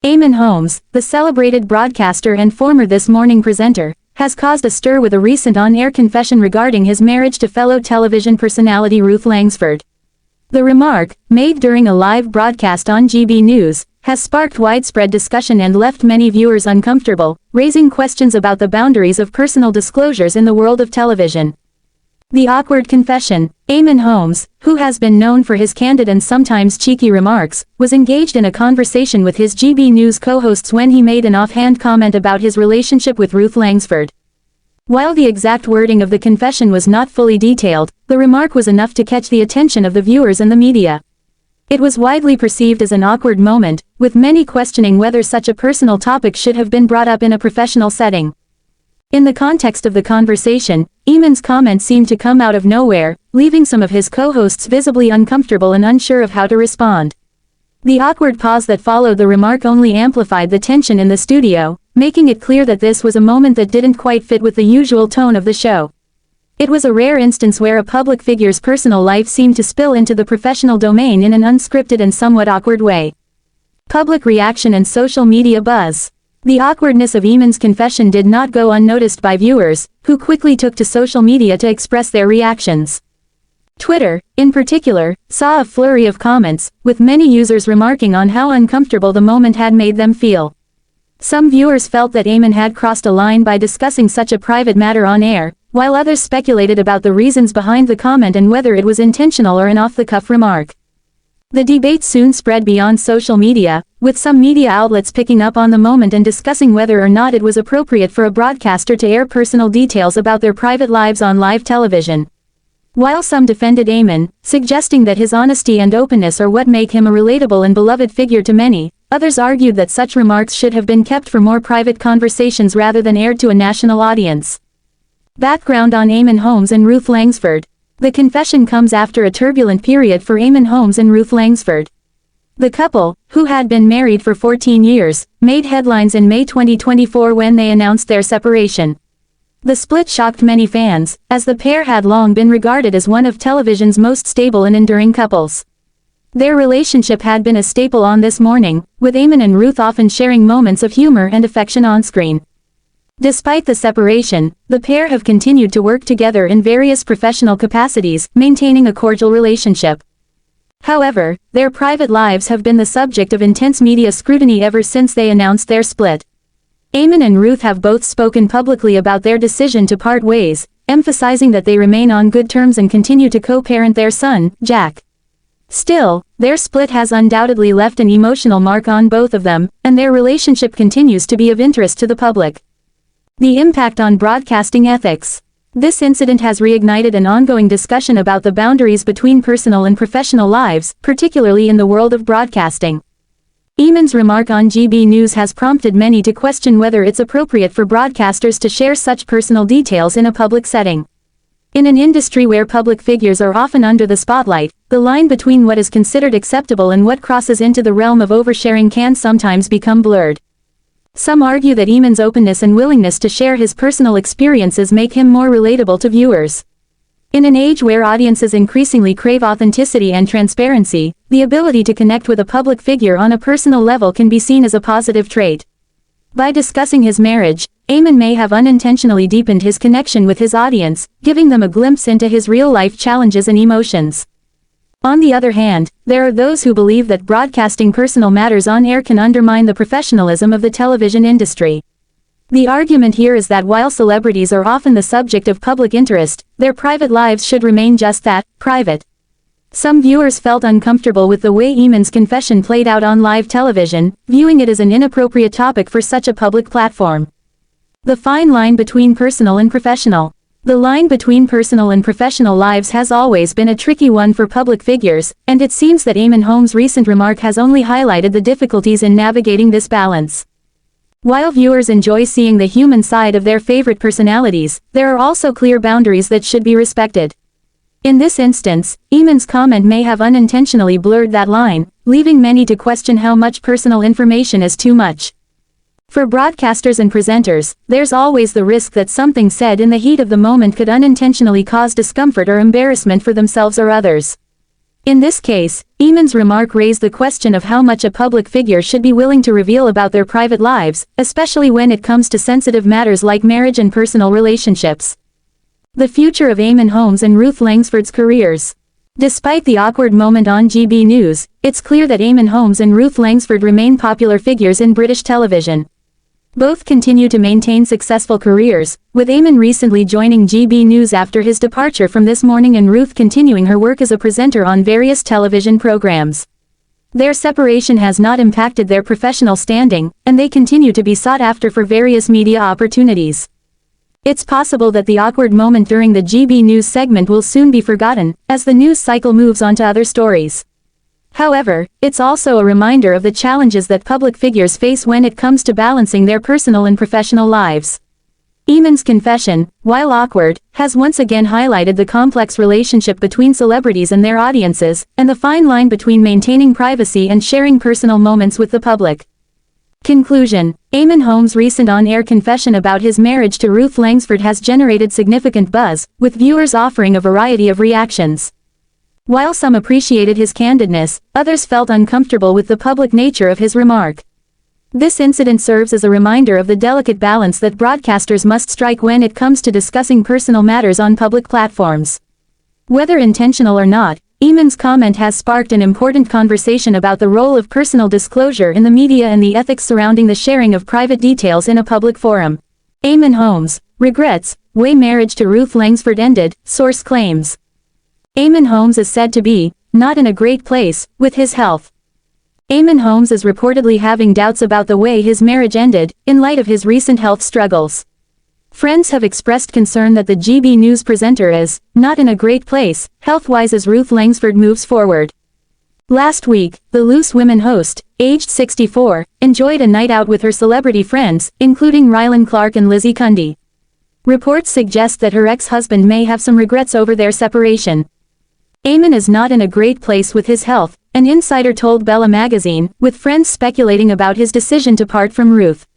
Eamonn Holmes, the celebrated broadcaster and former This Morning presenter, has caused a stir with a recent on-air confession regarding his marriage to fellow television personality Ruth Langsford. The remark, made during a live broadcast on GB News, has sparked widespread discussion and left many viewers uncomfortable, raising questions about the boundaries of personal disclosures in the world of television. The awkward confession. Eamonn Holmes, who has been known for his candid and sometimes cheeky remarks, was engaged in a conversation with his GB News co-hosts when he made an offhand comment about his relationship with Ruth Langsford. While the exact wording of the confession was not fully detailed, the remark was enough to catch the attention of the viewers and the media. It was widely perceived as an awkward moment, with many questioning whether such a personal topic should have been brought up in a professional setting. In the context of the conversation, Eamonn's comment seemed to come out of nowhere, leaving some of his co-hosts visibly uncomfortable and unsure of how to respond. The awkward pause that followed the remark only amplified the tension in the studio, making it clear that this was a moment that didn't quite fit with the usual tone of the show. It was a rare instance where a public figure's personal life seemed to spill into the professional domain in an unscripted and somewhat awkward way. Public reaction and social media buzz. The awkwardness of Eamonn's confession did not go unnoticed by viewers, who quickly took to social media to express their reactions. Twitter, in particular, saw a flurry of comments, with many users remarking on how uncomfortable the moment had made them feel. Some viewers felt that Eamonn had crossed a line by discussing such a private matter on air, while others speculated about the reasons behind the comment and whether it was intentional or an off-the-cuff remark. The debate soon spread beyond social media, with some media outlets picking up on the moment and discussing whether or not it was appropriate for a broadcaster to air personal details about their private lives on live television. While some defended Eamonn, suggesting that his honesty and openness are what make him a relatable and beloved figure to many, others argued that such remarks should have been kept for more private conversations rather than aired to a national audience. Background on Eamonn Holmes and Ruth Langsford. The confession comes after a turbulent period for Eamonn Holmes and Ruth Langsford. The couple, who had been married for 14 years, made headlines in May 2024 when they announced their separation. The split shocked many fans, as the pair had long been regarded as one of television's most stable and enduring couples. Their relationship had been a staple on This Morning, with Eamonn and Ruth often sharing moments of humor and affection on-screen. Despite the separation, the pair have continued to work together in various professional capacities, maintaining a cordial relationship. However, their private lives have been the subject of intense media scrutiny ever since they announced their split. Eamonn and Ruth have both spoken publicly about their decision to part ways, emphasizing that they remain on good terms and continue to co-parent their son, Jack. Still, their split has undoubtedly left an emotional mark on both of them, and their relationship continues to be of interest to the public. The impact on broadcasting ethics. This incident has reignited an ongoing discussion about the boundaries between personal and professional lives, particularly in the world of broadcasting. Eamonn's remark on GB News has prompted many to question whether it's appropriate for broadcasters to share such personal details in a public setting. In an industry where public figures are often under the spotlight, the line between what is considered acceptable and what crosses into the realm of oversharing can sometimes become blurred. Some argue that Eamonn's openness and willingness to share his personal experiences make him more relatable to viewers. In an age where audiences increasingly crave authenticity and transparency, the ability to connect with a public figure on a personal level can be seen as a positive trait. By discussing his marriage, Eamonn may have unintentionally deepened his connection with his audience, giving them a glimpse into his real-life challenges and emotions. On the other hand, there are those who believe that broadcasting personal matters on air can undermine the professionalism of the television industry. The argument here is that while celebrities are often the subject of public interest, their private lives should remain just that, private. Some viewers felt uncomfortable with the way Eamonn's confession played out on live television, viewing it as an inappropriate topic for such a public platform. The fine line between personal and professional. The line between personal and professional lives has always been a tricky one for public figures, and it seems that Eamonn Holmes' recent remark has only highlighted the difficulties in navigating this balance. While viewers enjoy seeing the human side of their favorite personalities, there are also clear boundaries that should be respected. In this instance, Eamonn's comment may have unintentionally blurred that line, leaving many to question how much personal information is too much. For broadcasters and presenters, there's always the risk that something said in the heat of the moment could unintentionally cause discomfort or embarrassment for themselves or others. In this case, Eamonn's remark raised the question of how much a public figure should be willing to reveal about their private lives, especially when it comes to sensitive matters like marriage and personal relationships. The future of Eamonn Holmes and Ruth Langsford's careers. Despite the awkward moment on GB News, it's clear that Eamonn Holmes and Ruth Langsford remain popular figures in British television. Both continue to maintain successful careers, with Eamonn recently joining GB News after his departure from This Morning and Ruth continuing her work as a presenter on various television programs. Their separation has not impacted their professional standing, and they continue to be sought after for various media opportunities. It's possible that the awkward moment during the GB News segment will soon be forgotten, as the news cycle moves on to other stories. However, it's also a reminder of the challenges that public figures face when it comes to balancing their personal and professional lives. Eamonn's confession, while awkward, has once again highlighted the complex relationship between celebrities and their audiences, and the fine line between maintaining privacy and sharing personal moments with the public. Conclusion: Eamonn Holmes' recent on-air confession about his marriage to Ruth Langsford has generated significant buzz, with viewers offering a variety of reactions. While some appreciated his candidness, others felt uncomfortable with the public nature of his remark. This incident serves as a reminder of the delicate balance that broadcasters must strike when it comes to discussing personal matters on public platforms. Whether intentional or not, Eamonn's comment has sparked an important conversation about the role of personal disclosure in the media and the ethics surrounding the sharing of private details in a public forum. Eamonn Holmes regrets way marriage to Ruth Langsford ended, source claims. Eamonn Holmes is said to be not in a great place with his health. Eamonn Holmes is reportedly having doubts about the way his marriage ended, in light of his recent health struggles. Friends have expressed concern that the GB News presenter is not in a great place, health-wise, as Ruth Langsford moves forward. Last week, the Loose Women host, aged 64, enjoyed a night out with her celebrity friends, including Rylan Clark and Lizzie Cundy. Reports suggest that her ex-husband may have some regrets over their separation. Eamonn is not in a great place with his health, an insider told Bella magazine, with friends speculating about his decision to part from Ruth.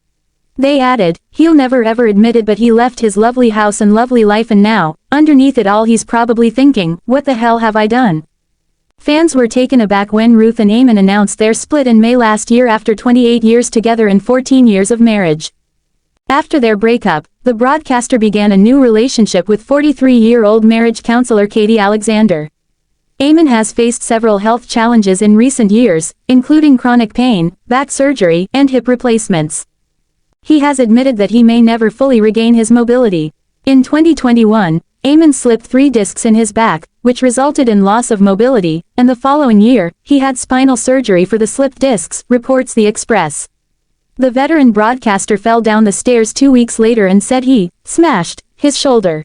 They added, "He'll never ever admit it, but he left his lovely house and lovely life, and now, underneath it all, he's probably thinking, what the hell have I done?" Fans were taken aback when Ruth and Eamonn announced their split in May last year after 28 years together and 14 years of marriage. After their breakup, the broadcaster began a new relationship with 43-year-old marriage counselor Katie Alexander. Eamonn has faced several health challenges in recent years, including chronic pain, back surgery, and hip replacements. He has admitted that he may never fully regain his mobility. In 2021, Eamonn slipped 3 discs in his back, which resulted in loss of mobility, and the following year, he had spinal surgery for the slipped discs, reports The Express. The veteran broadcaster fell down the stairs 2 weeks later and said he smashed his shoulder.